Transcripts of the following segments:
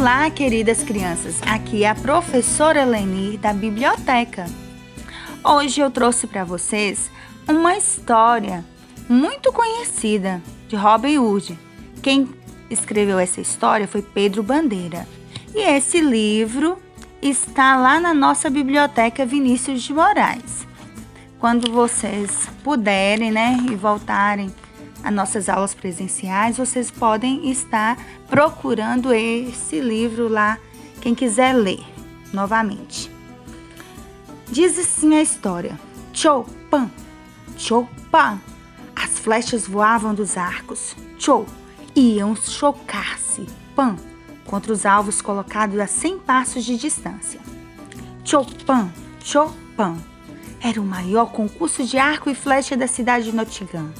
Olá, queridas crianças, aqui é a professora Lenir da biblioteca. Hoje eu trouxe para vocês uma história muito conhecida de Robin Hood. Quem escreveu essa história foi Pedro Bandeira. E esse livro está lá na nossa biblioteca Vinícius de Moraes. Quando vocês puderem, e voltarem às nossas aulas presenciais, vocês podem estar procurando esse livro lá, quem quiser ler novamente. Diz assim a história: Tchou-pan, tchou-pan, as flechas voavam dos arcos, tchou, iam chocar-se, pan, contra os alvos colocados a 100 passos de distância. Tchou-pan, tchou-pan, era o maior concurso de arco e flecha da cidade de Nottingham.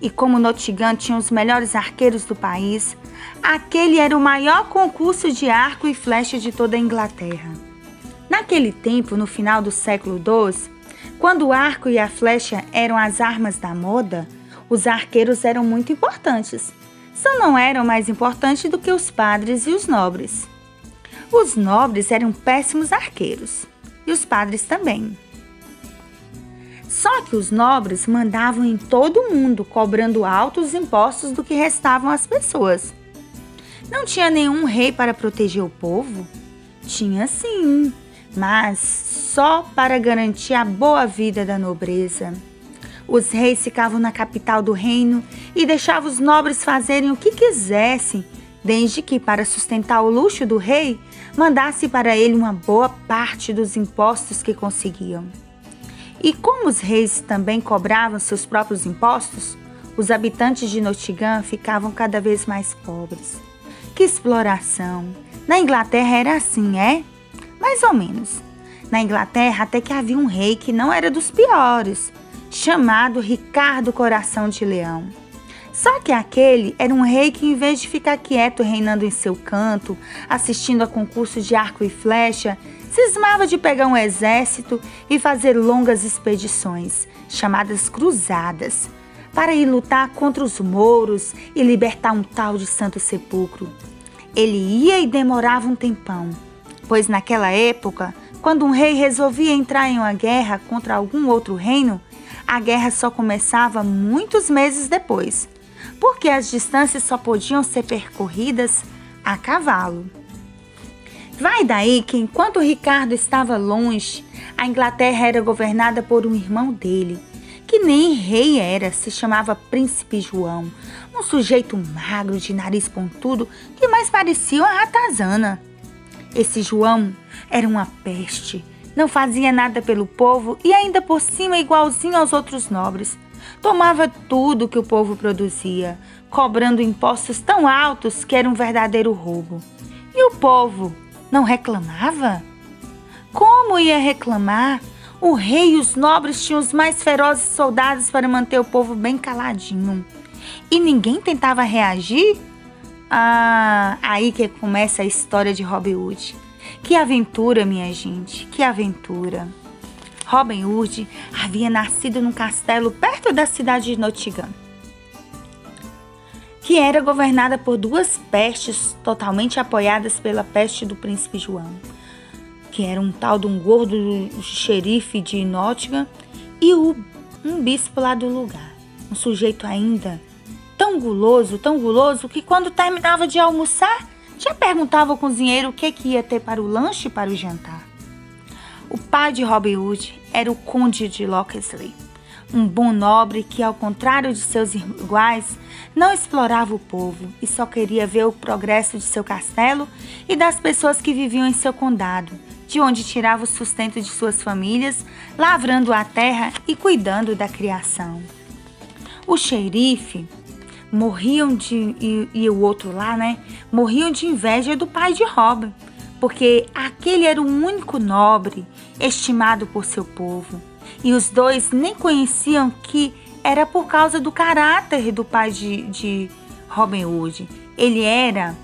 E como Nottingham tinha os melhores arqueiros do país, aquele era o maior concurso de arco e flecha de toda a Inglaterra. Naquele tempo, no final do século XII, quando o arco e a flecha eram as armas da moda, os arqueiros eram muito importantes. Só não eram mais importantes do que os padres e os nobres. Os nobres eram péssimos arqueiros, e os padres também. Só que os nobres mandavam em todo mundo, cobrando altos impostos do que restavam às pessoas. Não tinha nenhum rei para proteger o povo? Tinha sim, mas só para garantir a boa vida da nobreza. Os reis ficavam na capital do reino e deixavam os nobres fazerem o que quisessem, desde que, para sustentar o luxo do rei, mandasse para ele uma boa parte dos impostos que conseguiam. E como os reis também cobravam seus próprios impostos, os habitantes de Nottingham ficavam cada vez mais pobres. Que exploração! Na Inglaterra era assim, mais ou menos. Na Inglaterra até que havia um rei que não era dos piores, chamado Ricardo Coração de Leão. Só que aquele era um rei que, em vez de ficar quieto reinando em seu canto, assistindo a concursos de arco e flecha, cismava de pegar um exército e fazer longas expedições, chamadas cruzadas, para ir lutar contra os mouros e libertar um tal de Santo Sepulcro. Ele ia e demorava um tempão, pois naquela época, quando um rei resolvia entrar em uma guerra contra algum outro reino, a guerra só começava muitos meses depois, porque as distâncias só podiam ser percorridas a cavalo. Vai daí que, enquanto Ricardo estava longe, a Inglaterra era governada por um irmão dele, que nem rei era, se chamava Príncipe João, um sujeito magro de nariz pontudo que mais parecia uma ratazana. Esse João era uma peste, não fazia nada pelo povo e ainda por cima igualzinho aos outros nobres. Tomava tudo que o povo produzia, cobrando impostos tão altos que era um verdadeiro roubo. E o povo não reclamava? Como ia reclamar? O rei e os nobres tinham os mais ferozes soldados para manter o povo bem caladinho. E ninguém tentava reagir? Aí que começa a história de Robin Hood. Que aventura, minha gente, que aventura. Robin Hood havia nascido num castelo perto da cidade de Nottingham, que era governada por duas pestes totalmente apoiadas pela peste do Príncipe João, que era um tal de um gordo xerife de Nottingham e um bispo lá do lugar, um sujeito ainda tão guloso, que quando terminava de almoçar, já perguntava ao cozinheiro o que ia ter para o lanche e para o jantar. O pai de Robin Hood era o conde de Locksley, um bom nobre que, ao contrário de seus iguais, não explorava o povo e só queria ver o progresso de seu castelo e das pessoas que viviam em seu condado, de onde tirava o sustento de suas famílias, lavrando a terra e cuidando da criação. O xerife e o outro lá, morriam de inveja do pai de Robin, porque aquele era o único nobre estimado por seu povo. E os dois nem conheciam que era por causa do caráter do pai de Robin Hood. Ele era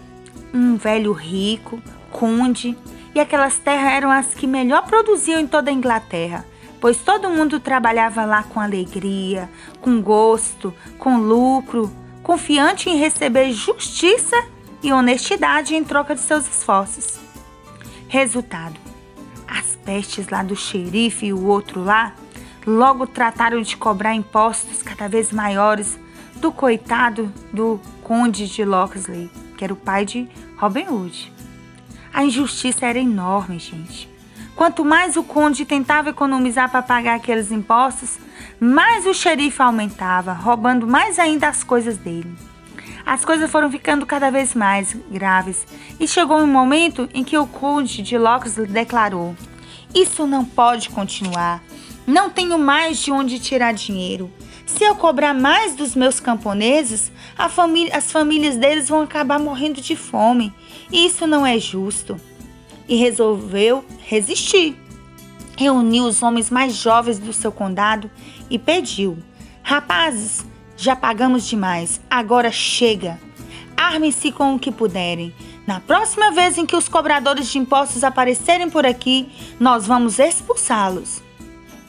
um velho rico, conde, e aquelas terras eram as que melhor produziam em toda a Inglaterra, pois todo mundo trabalhava lá com alegria, com gosto, com lucro, confiante em receber justiça e honestidade em troca de seus esforços. Resultado: as pestes lá do xerife e o outro lá logo trataram de cobrar impostos cada vez maiores do coitado do conde de Locksley, que era o pai de Robin Hood. A injustiça era enorme, gente. Quanto mais o conde tentava economizar para pagar aqueles impostos, mais o xerife aumentava, roubando mais ainda as coisas dele. As coisas foram ficando cada vez mais graves e chegou um momento em que o conde de Locksley declarou: "Isso não pode continuar. Não tenho mais de onde tirar dinheiro. Se eu cobrar mais dos meus camponeses, as famílias deles vão acabar morrendo de fome. E isso não é justo." E resolveu resistir. Reuniu os homens mais jovens do seu condado e pediu: "Rapazes, já pagamos demais, agora chega. Armem-se com o que puderem. Na próxima vez em que os cobradores de impostos aparecerem por aqui, nós vamos expulsá-los."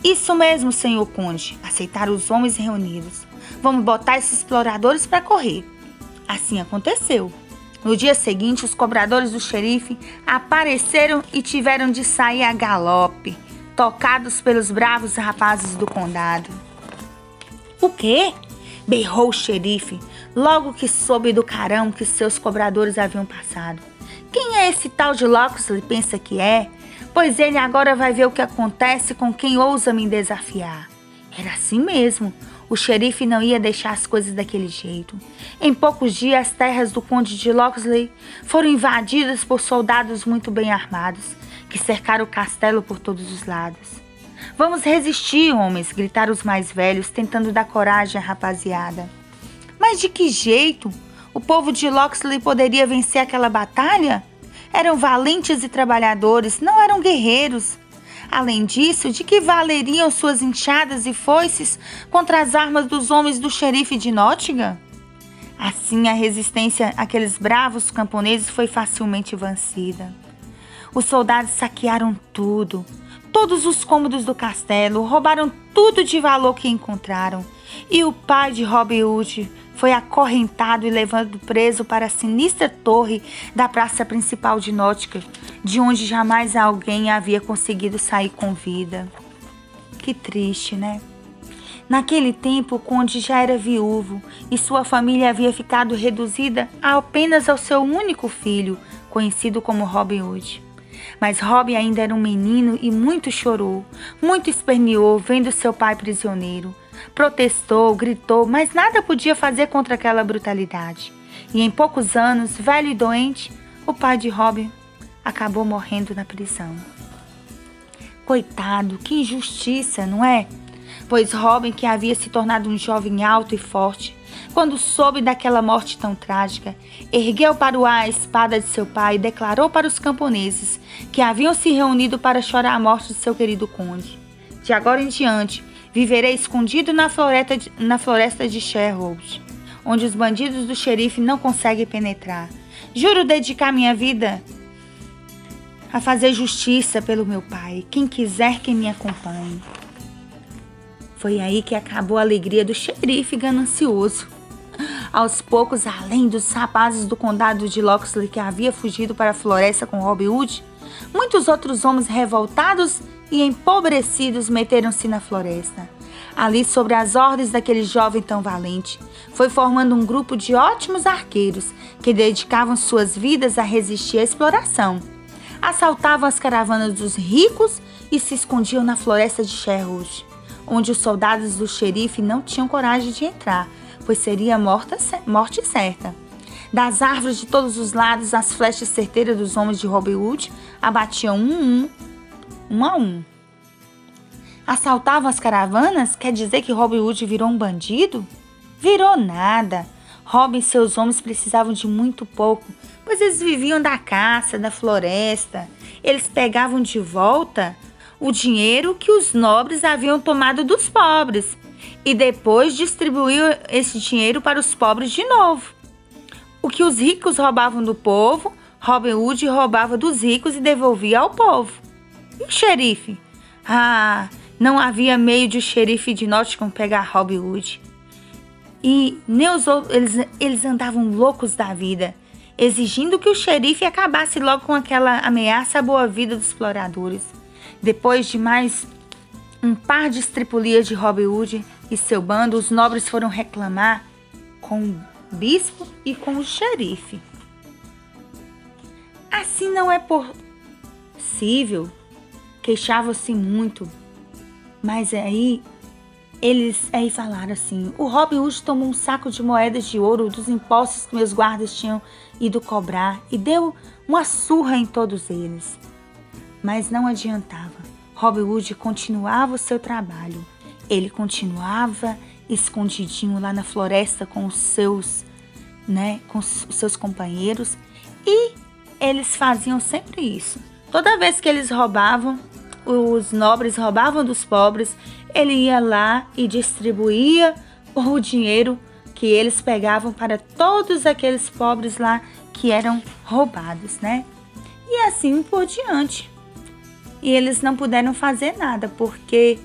"Isso mesmo, senhor conde," aceitaram os homens reunidos. "Vamos botar esses exploradores para correr." Assim aconteceu. No dia seguinte, os cobradores do xerife apareceram e tiveram de sair a galope, tocados pelos bravos rapazes do condado. "O quê?" berrou o xerife, logo que soube do carão que seus cobradores haviam passado. "Quem é esse tal de Locksley pensa que é? Pois ele agora vai ver o que acontece com quem ousa me desafiar." Era assim mesmo. O xerife não ia deixar as coisas daquele jeito. Em poucos dias, as terras do conde de Locksley foram invadidas por soldados muito bem armados, que cercaram o castelo por todos os lados. "Vamos resistir, homens!" gritaram os mais velhos, tentando dar coragem à rapaziada. Mas de que jeito? O povo de Locksley poderia vencer aquela batalha? Eram valentes e trabalhadores, não eram guerreiros. Além disso, de que valeriam suas enxadas e foices contra as armas dos homens do xerife de Nottingham? Assim, a resistência àqueles bravos camponeses foi facilmente vencida. Os soldados saquearam tudo, todos os cômodos do castelo, roubaram tudo de valor que encontraram, e o pai de Robin Hood foi acorrentado e levado preso para a sinistra torre da praça principal de Nottingham, de onde jamais alguém havia conseguido sair com vida. Que triste, né? Naquele tempo, o conde já era viúvo e sua família havia ficado reduzida apenas ao seu único filho, conhecido como Robin Hood. Mas Robin ainda era um menino e muito chorou, muito esperneou vendo seu pai prisioneiro. Protestou, gritou, mas nada podia fazer contra aquela brutalidade. E em poucos anos, velho e doente, o pai de Robin acabou morrendo na prisão. Coitado, que injustiça, não é? Pois Robin, que havia se tornado um jovem alto e forte, quando soube daquela morte tão trágica, ergueu para o ar a espada de seu pai e declarou para os camponeses que haviam se reunido para chorar a morte de seu querido conde: "De agora em diante, viverei escondido na floresta de Sherwood, onde os bandidos do xerife não conseguem penetrar. Juro dedicar minha vida a fazer justiça pelo meu pai. Quem quiser que me acompanhe." Foi aí que acabou a alegria do xerife ganancioso. Aos poucos, além dos rapazes do condado de Locksley que havia fugido para a floresta com Robin Hood, muitos outros homens revoltados e empobrecidos meteram-se na floresta. Ali, sobre as ordens daquele jovem tão valente, foi formando um grupo de ótimos arqueiros que dedicavam suas vidas a resistir à exploração. Assaltavam as caravanas dos ricos e se escondiam na floresta de Sherwood, onde os soldados do xerife não tinham coragem de entrar, pois seria morte certa. Das árvores de todos os lados, as flechas certeiras dos homens de Robin Hood abatiam um a um. Assaltavam as caravanas? Quer dizer que Robin Hood virou um bandido? Virou nada. Robin e seus homens precisavam de muito pouco, pois eles viviam da caça, da floresta. Eles pegavam de volta o dinheiro que os nobres haviam tomado dos pobres e depois distribuíam esse dinheiro para os pobres de novo. O que os ricos roubavam do povo, Robin Hood roubava dos ricos e devolvia ao povo. E o xerife? Não havia meio de o xerife de Nottingham pegar Robin Hood. E nem os outros, eles andavam loucos da vida. exigindo que o xerife acabasse logo com aquela ameaça à boa vida dos exploradores. Depois de mais um par de estripulias de Robin Hood e seu bando, os nobres foram reclamar com o bispo e com o xerife. Assim não é possível, queixavam-se muito, mas eles falaram assim: o Robin Hood tomou um saco de moedas de ouro dos impostos que meus guardas tinham ido cobrar e deu uma surra em todos eles. Mas não adiantava. Robin Hood continuava o seu trabalho. Ele continuava escondidinho lá na floresta com os seus companheiros, e eles faziam sempre isso. Toda vez que eles roubavam, os nobres roubavam dos pobres, ele ia lá e distribuía o dinheiro que eles pegavam para todos aqueles pobres lá que eram roubados, né? E assim por diante. E eles não puderam fazer nada, porque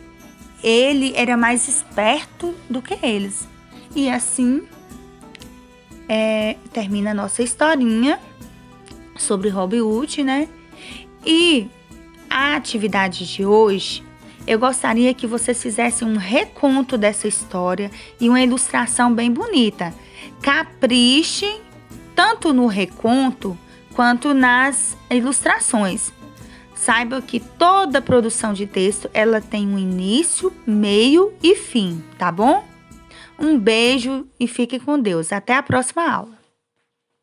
ele era mais esperto do que eles. E assim termina a nossa historinha sobre Robin Hood, né? E a atividade de hoje, eu gostaria que vocês fizessem um reconto dessa história e uma ilustração bem bonita. Caprichem tanto no reconto quanto nas ilustrações. Saiba que toda produção de texto, ela tem um início, meio e fim, tá bom? Um beijo e fique com Deus. Até a próxima aula.